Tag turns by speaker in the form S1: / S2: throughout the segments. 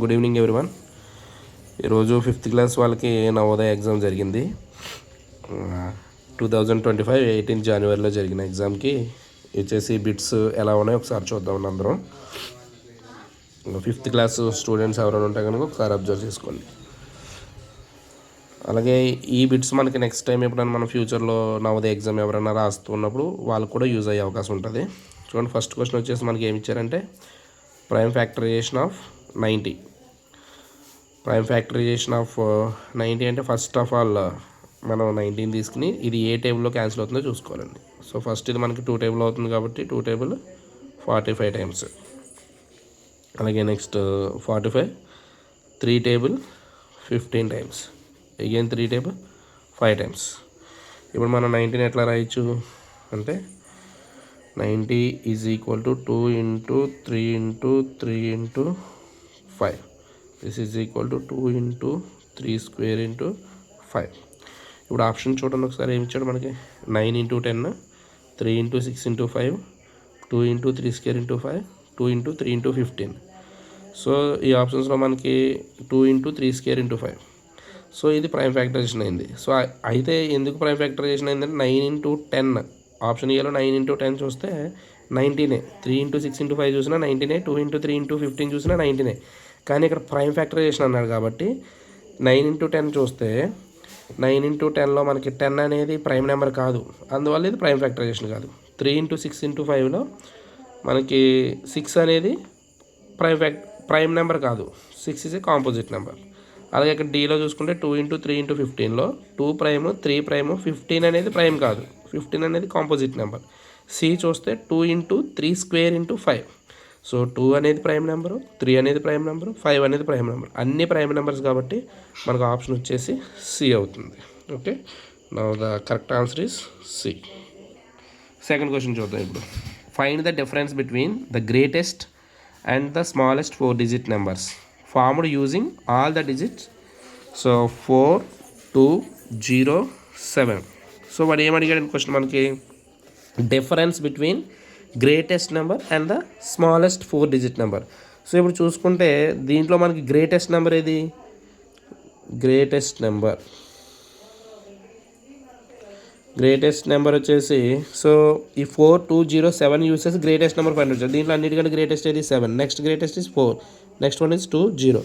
S1: Good evening everyone. ఈరోజు 5th class వాళ్ళకి Navodaya exam జరిగింది. 2025 18 జనవరిలో జరిగిన ఎగ్జామ్కి వచ్చేసి బిట్స్ ఎలా ఉన్నాయో ఒకసారి చూద్దాం. అందరం 5th క్లాస్ స్టూడెంట్స్ ఎవరైనా ఉంటే కనుక ఒకసారి అబ్జర్వ్ చేసుకోండి. అలాగే ఈ బిట్స్ మనకి నెక్స్ట్ టైం ఎప్పుడైనా మన ఫ్యూచర్లో నవోదయ ఎగ్జామ్ ఎవరైనా రాస్తున్నప్పుడు వాళ్ళకు కూడా యూజ్ అయ్యే అవకాశం ఉంటుంది. చూడండి, ఫస్ట్ క్వశ్చన్ వచ్చేసి మనకి ఏమి ఇచ్చారంటే prime factorization of 90. Prime factorization of 90 అంటే ఫస్ట్ ఆఫ్ ఆల్ మనం 19 తీసుకుని ఇది ఏ టేబుల్లో క్యాన్సిల్ అవుతుందో చూసుకోవాలండి. సో ఫస్ట్ ఇది మనకి 2 టేబుల్ అవుతుంది కాబట్టి 2 టేబుల్ 45 టైమ్స్. అలాగే next 45 3 table 15 times. Again 3 table 5 times. ఇప్పుడు మనం 19 ఎట్లా రాయొచ్చు అంటే 90 is equal to 2 into 3 into 3 into 5. This is equal to 2 into 3 square into 5. ఇప్పుడు ఆప్షన్ చూడండి ఒకసారి ఏమి ఇచ్చాడు మనకి. 9 into 10, 3 into 6 into 5, 2 into 3 square into 5, 2 into 3 into 15. So ఈ ఆప్షన్స్లో మనకి 2 ఇంటూ 3 స్క్వేర్ ఇంటూ 5. సో ఇది ప్రైమ్ ఫ్యాక్టరైజేషన్ అయింది. సో అయితే ఎందుకు ప్రైమ్ ఫ్యాక్టరైజేషన్ అయిందంటే 9 ఇంటూ 10 ఆప్షన్ ఏలో 9 ఇంటూ 10 చూస్తే 19, 3 ఇంటూ 6 ఇంటూ 5 చూసినా 19, 2 ఇంటూ 3 ఇంటూ 15 చూసినా 19. కానీ ఇక్కడ ప్రైమ్ ఫ్యాక్టరైజేషన్ అన్నాడు కాబట్టి 9 ఇంటూ 10 చూస్తే 9 ఇంటూ 10లో మనకి 10 అనేది ప్రైమ్ నెంబర్ కాదు, అందువల్ల ఇది ప్రైమ్ ఫ్యాక్టరైజేషన్ కాదు. 3 ఇంటూ 6 ఇంటూ 5లో మనకి 6 అనేది ప్రైమ్ నెంబర్ కాదు, 6 ఇస్ ఏ కాంపోజిట్ నెంబర్. అలాగే ఇక్కడ డీలో చూసుకుంటే 2 ఇంటూ 3 ఇంటూ 15లో 2 ప్రైమ్ 3 ప్రైమ్ 15 అనేది ప్రైమ్ కాదు, 15 అనేది కాంపోజిట్ నెంబర్. సి చూస్తే 2 ఇంటూ 3 స్క్వేర్ ఇంటూ 5. సో 2 అనేది ప్రైమ్ నెంబరు, 3 అనేది ప్రైమ్ నెంబరు, 5 అనేది ప్రైమ్ నెంబర్. అన్ని ప్రైమ్ నెంబర్స్ కాబట్టి మనకు ఆప్షన్ వచ్చేసి సి అవుతుంది. Okay, now the correct answer is C. Second question చూద్దాం ఇప్పుడు. Find the difference between the greatest and the smallest 4-digit numbers formed using all the digits. So 4, 2, 0, 7. So వాడు ఏమడిగాడు question మనకి, difference between greatest number and the smallest 4-digit number. So ఇప్పుడు చూసుకుంటే దీంట్లో మనకి greatest number ఏది, greatest number వచ్చేసి so ఈ 4, 2, 0, 7 యూస్ చేసి గ్రేటెస్ట్ నెంబర్ ఫైండ్ అవుతుంది. దీంట్లో అన్నిటికంటే గ్రేటెస్ట్ ఏది 7. Next greatest is 4. Next one is 2, 0.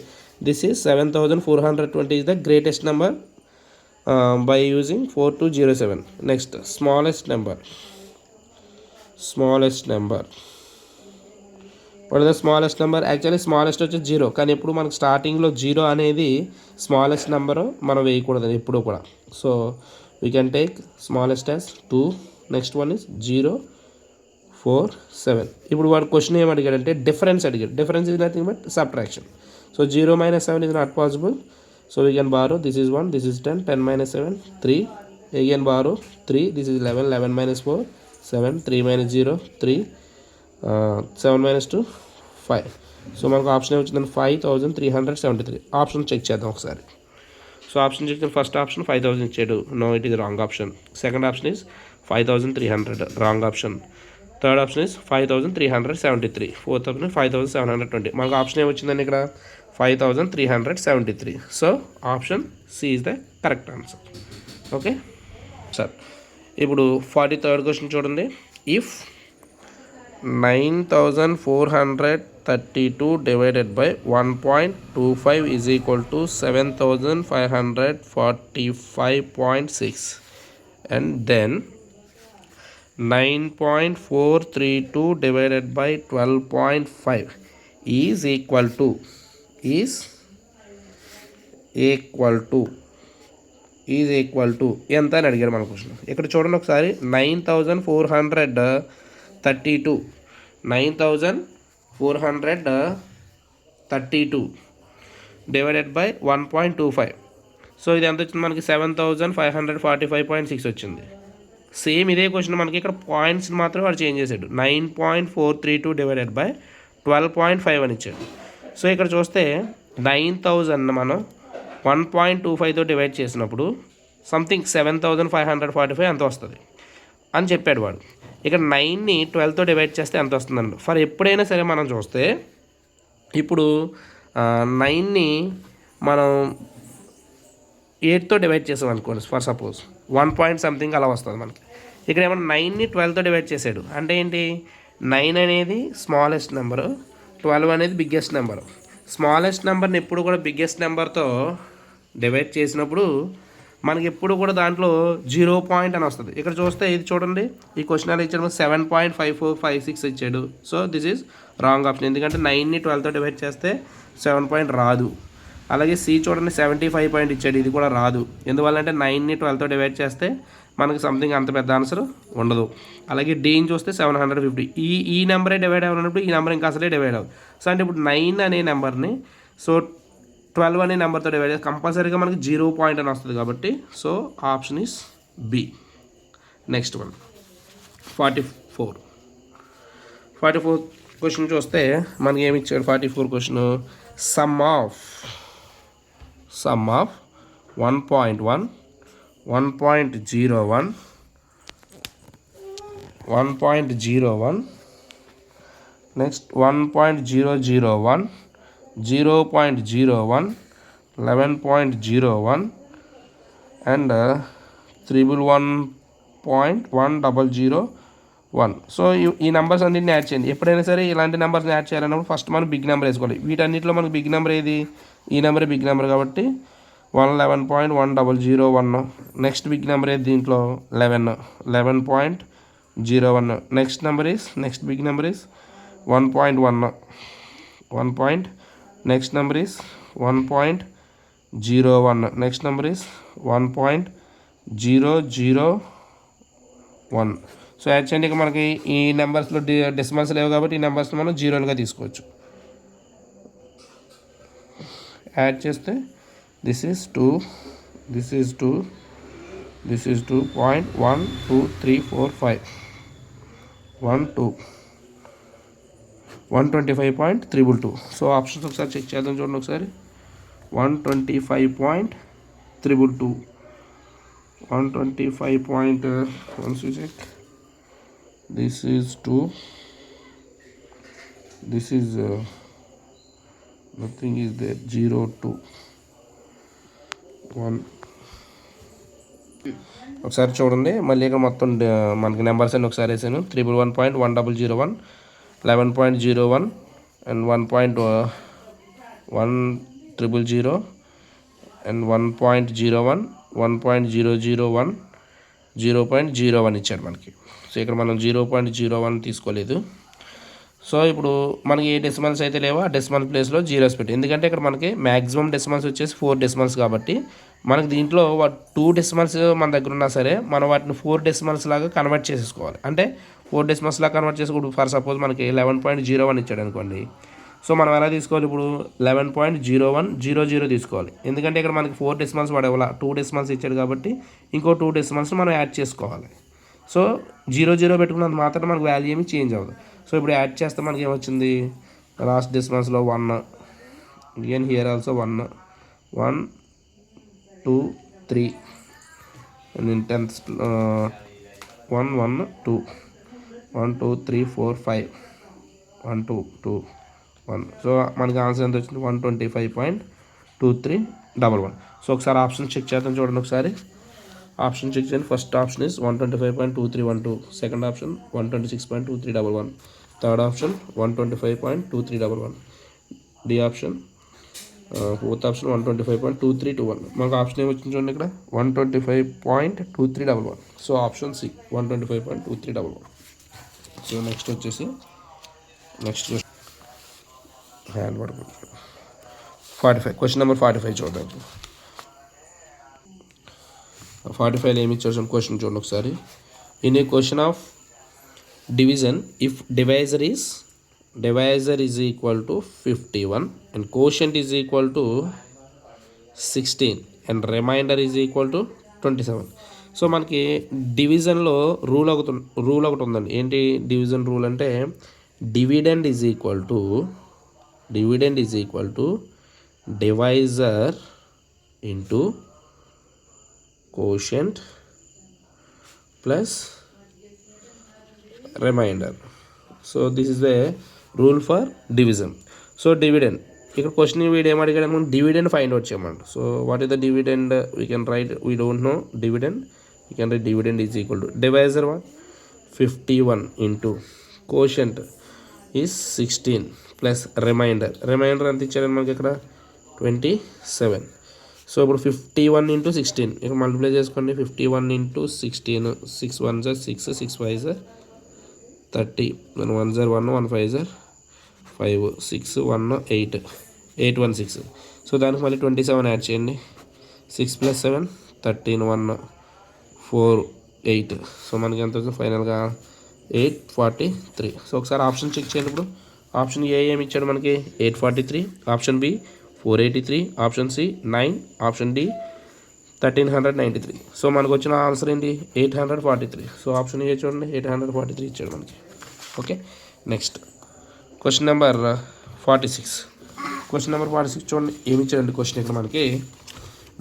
S1: This is 7420 is the greatest number by using 4, 2, 0, 7. Next, smallest number. What is the smallest number? Actually smallest వచ్చి 0, కానీ ఎప్పుడు మనకు స్టార్టింగ్లో 0 అనేది స్మాలెస్ట్ నెంబర్ మనం వేయకూడదు ఎప్పుడు కూడా. So we can take smallest as 2. Next one is 0, 4, 7. ఇప్పుడు వాడు క్వశ్చన్ ఏం అడిగాడంటే డిఫరెన్స్ అడిగాడు. Difference is nothing but subtraction. So 0 minus 7 is not possible. So we can borrow, this is 1, this is 10, 10 minus 7, 3. Again borrow 3, this is 11, 11 minus 4, 7, 3 minus 0, 3, 7 minus 2, 5. So మనకు option ఏమొచ్చిందండి 5373. Option check చేద్దాం ఒకసారి. So option check చేద్దాం. First option 5000 ఇచ్చాడు, no it is wrong option. Second option is 5300, wrong option. Third option is 5373. Fourth option 5720. మనకు option ఏమొచ్చిందండి ఇక్కడ 5373. So option C is the correct answer. Okay sir, ఇప్పుడు 43rd question చూడండి. If 9432 divided by 1.25 is equal to 7545.6 and then 9.432 divided by 12.5 is equal to ఎంత అని అడిగారు మన question. ఇక్కడ చూడండి ఒకసారి 9432 డివైడెడ్ బై 1.25. సో ఇది ఎంత వచ్చింది మనకి 7545.6 వచ్చింది. సేమ్ ఇదే క్వశ్చన్ మనకి ఇక్కడ పాయింట్స్ మాత్రం వాడు చేంజ్ చేశాడు. 9.432 డివైడెడ్ బై 12.5 అని ఇచ్చాడు. సో ఇక్కడ చూస్తే 9000 మనం 1.25తో డివైడ్ చేసినప్పుడు సంథింగ్ 7545 అంత వస్తుంది అని చెప్పాడు వాడు. ఇక్కడ 9ని 12తో డివైడ్ చేస్తే ఎంత వస్తుందండి. ఫర్ ఎప్పుడైనా సరే మనం చూస్తే ఇప్పుడు 9ని మనం 8తో డివైడ్ చేసాం అనుకోండి ఫర్ సపోజ్ 1 పాయింట్ సంథింగ్ అలా వస్తుంది మనకి. ఇక్కడ ఏమన్నా 9ని 12తో డివైడ్ చేసాడు అంటే ఏంటి, 9 అనేది స్మాలెస్ట్ నెంబరు, 12 అనేది బిగ్గెస్ట్ నెంబరు. స్మాలెస్ట్ నెంబర్ని ఎప్పుడు కూడా బిగ్గెస్ట్ నెంబర్తో డివైడ్ చేసినప్పుడు మనకి ఎప్పుడు కూడా దాంట్లో 0 పాయింట్ అని వస్తుంది. ఇక్కడ చూస్తే ఇది చూడండి, ఈ క్వశ్చన్ ఎలా ఇచ్చాడు, 7.5456 ఇచ్చాడు. So this is wrong option, ఎందుకంటే 9ని 12తో డివైడ్ చేస్తే 7 పాయింట్ రాదు. అలాగే సి చూడండి 75 పాయింట్ ఇచ్చాడు, ఇది కూడా రాదు. ఎందువల్ల అంటే 9ని 12తో డివైడ్ చేస్తే మనకి సంథింగ్ అంత పెద్ద ఆన్సర్ ఉండదు. అలాగే డీని చూస్తే 750, ఈ నెంబరే డివైడ్ అవ్వనప్పుడు ఈ నెంబర్ ఇంకా అసలే డివైడ్ అవ్వదు. సో అంటే ఇప్పుడు 9 అనే నెంబర్ని 12 అనే నెంబర్తో డివైడ్ చేస్తే కంపల్సరీగా మనకి 0 పాయింట్ అని వస్తుంది కాబట్టి so option is B. Next one 44 question చూస్తే మనకి ఏమి ఇచ్చాడు 44 క్వశ్చన్, సమ్ ఆఫ్ 1.1, 1.01, 1.01, నెక్స్ట్ 1.001, 0.01, 11.01 అండ్ 111.100. సో ఈ నెంబర్స్ అన్నింటిని యాడ్ చేయండి. ఎప్పుడైనా సరే ఇలాంటి నెంబర్స్ని యాడ్ చేయాలన్నప్పుడు ఫస్ట్ మనం బిగ్ నెంబర్ వేసుకోవాలి. వీటన్నిటిలో మనకు బిగ్ నెంబర్ ఏది, ఈ నెంబరే బిగ్ నెంబర్ కాబట్టి 111.100. నెక్స్ట్ బిగ్ నెంబర్ ఏది దీంట్లో 11.01. Next big number is 1.1. Next number is 1.01. Next number is 1.001. So add చేయండి. ఇక మనకి ఈ నెంబర్స్లో డెసిమల్స్ లేవు కాబట్టి ఈ నెంబర్స్ని మనం జీరోలుగా తీసుకోవచ్చు. యాడ్ చేస్తే this is 2, this is 2, this is 2.12345, 125.322. So options ఒకసారి చెక్ చేద్దాం, చూడండి ఒకసారి. 125.322, 125. Check, this is 2, this is nothing is there, 0, 2, 1. ఒకసారి చూడండి మళ్ళీ ఇక్కడ మొత్తం మనకి నెంబర్స్ అన్ని ఒకసారి వేసాను. 311.1001, 11.01 అండ్ 1.100 అండ్ 1.01, 1.001, 0.01 ఇచ్చాడు మనకి. సో ఇక్కడ మనం 0.01 తీసుకోలేదు. సో ఇప్పుడు మనకి ఏ డెసిమల్స్ అయితే లేవో ఆ డెసిమల్ ప్లేస్లో జీరోస్ పెట్టి, ఎందుకంటే ఇక్కడ మనకి మ్యాక్సిమం డెసిమల్స్ వచ్చేసి 4 డెసిమల్స్ కాబట్టి మనకి దీంట్లో 2 డెసిమల్స్ మన దగ్గర ఉన్నా సరే మనం వాటిని 4 డెసిమల్స్ లాగా కన్వర్ట్ చేసేసుకోవాలి. అంటే 4 డెసిమల్స్ లాగా కన్వర్ట్ చేసుకోవడం, ఫర్ సపోజ్ మనకి 11.01 ఇచ్చాడు అనుకోండి. సో మనం ఎలా తీసుకోవాలి, ఇప్పుడు 11.0100 తీసుకోవాలి. ఎందుకంటే ఇక్కడ మనకి 4 డెసిమల్స్ వాడేవాళ్ళ 2 డెసిమల్స్ ఇచ్చాడు కాబట్టి ఇంకో 2 డెసిమల్స్ మనం యాడ్ చేసుకోవాలి. సో 00 పెట్టుకున్నంత మాత్రం మనకు వాల్యూ ఏమి చేంజ్ అవ్వదు. సో ఇప్పుడు యాడ్ చేస్తే మనకి ఏమొచ్చింది, last డెసిమల్స్లో 1, again here also 1, 1, 2, 3 and in 10th 1, 1, 2, 1, 2, 3, 4, 5, 1, 2, 2, 1. So మనకి ఆన్సర్ ఎంత వచ్చింది, 125.2311. సో ఒకసారి ఆప్షన్ చెక్ చేద్దాం, చూడండి ఒకసారి. ఆప్షన్ చెక్ చేయండి. First option is 125.2312, second option 126.2311, third option 125.2311, D option, fourth option 125.2321. మనకు ఆప్షన్ ఏమొచ్చింది చూడండి ఇక్కడ 125.2311. So option C 125.2311. So next వచ్చేసి హ్యాండ్ వర్క్ 45, క్వశ్చన్ నెంబర్ 45 చూద్దాం. 45 ఏమి ఇచ్చారు క్వశ్చన్ చూడండి ఒకసారి. In a question of division, if divisor is equal to 51 and quotient is equal to 16 and remainder is equal to 27. So మనకి డివిజన్లో rule ఒకటి ఉందండి. ఏంటి డివిజన్ రూల్ అంటే, dividend is equal to divisor into quotient plus remainder. So this is the rule for division. So dividend ఇక్కడ question వీడు ఏం అడిగాడు అనుకుంటే డివిడెండ్ ఫైండ్ అవుట్ చేయమంట. So what is the dividend? We can write, we don't know dividend, we can write dividend is equal to divisor 1 51 into quotient is 16 plus remainder ఎంత ఇచ్చారని మనకి ఇక్కడ 27. సో ఇప్పుడు 51 ఇంటూ 16 ఇక్కడ మల్టిప్లై చేసుకోండి. 51 into 16, 6 1 జర్ 6, 6 5 జర్ 30, 1 జర్ 1, 1 5 జర్ 5, 6 1 8, 816. So దానికి మళ్ళీ 27 యాడ్ చేయండి. 6 + 7 13, 1 4 8. సో మనకి ఎంత వచ్చింది ఫైనల్గా 843. సో ఒకసారి ఆప్షన్ చెక్ చేయండి. ఇప్పుడు ఆప్షన్ ఏ ఏమి ఇచ్చాడు మనకి 843, option B 483, option C 9, option D 1393. So మనకు వచ్చిన ఆన్సర్ ఏంటి 843. సో ఆప్షన్ ఏ చూడండి 843 ఇచ్చాడు మనకి. Okay, next question number 46. Question number 46 చూడండి ఏమి ఇచ్చాడండి క్వశ్చన్ ఇక్కడ మనకి.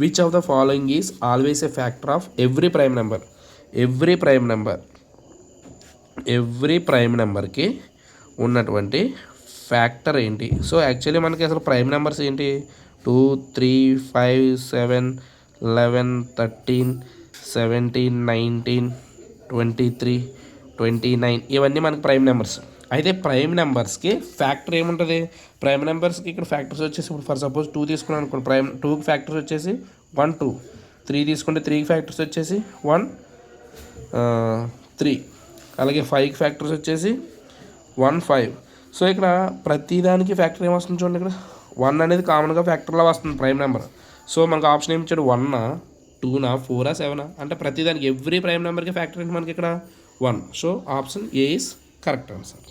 S1: Which of the following is always a factor of every prime number? Every prime నెంబర్కి ఉన్నటువంటి ఫ్యాక్టర్ ఏంటి? సో యాక్చువల్లీ మనకి అసలు ప్రైమ్ నెంబర్స్ ఏంటి 2 3 5 7 11 13 17 19 23 29 ఇవన్నీ మనకి ప్రైమ్ నెంబర్స్. అయితే ప్రైమ్ నెంబర్స్కి ఫ్యాక్టర్ ఏముంటుంది? ప్రైమ్ నెంబర్స్కి ఇక్కడ ఫ్యాక్టర్స్ వచ్చేసి ఇప్పుడు ఫర్ సపోజ్ 2 తీసుకున్నాను అనుకోండి, ప్రైమ్ 2కి ఫ్యాక్టర్స్ వచ్చేసి 1 2. 3 తీసుకుంటే 3కి ఫ్యాక్టర్స్ వచ్చేసి 1 3. అలాగే 5కి ఫ్యాక్టర్స్ వచ్చేసి 1 5. సో ఇక్కడ ప్రతిదానికి ఫ్యాక్టర్ ఏమొస్తుంది చూడండి, ఇక్కడ 1 అనేది కామన్గా ఫ్యాక్టర్లో వస్తుంది ప్రైమ్ నెంబర్. సో మనకు ఆప్షన్ ఏమి ఇచ్చాడు 1, 2, 4, 7 అంటే ప్రతిదానికి ఎవ్రీ ప్రైమ్ నెంబర్కి ఫ్యాక్టర్ ఏంటి మనకి ఇక్కడ 1. So option A is correct answer.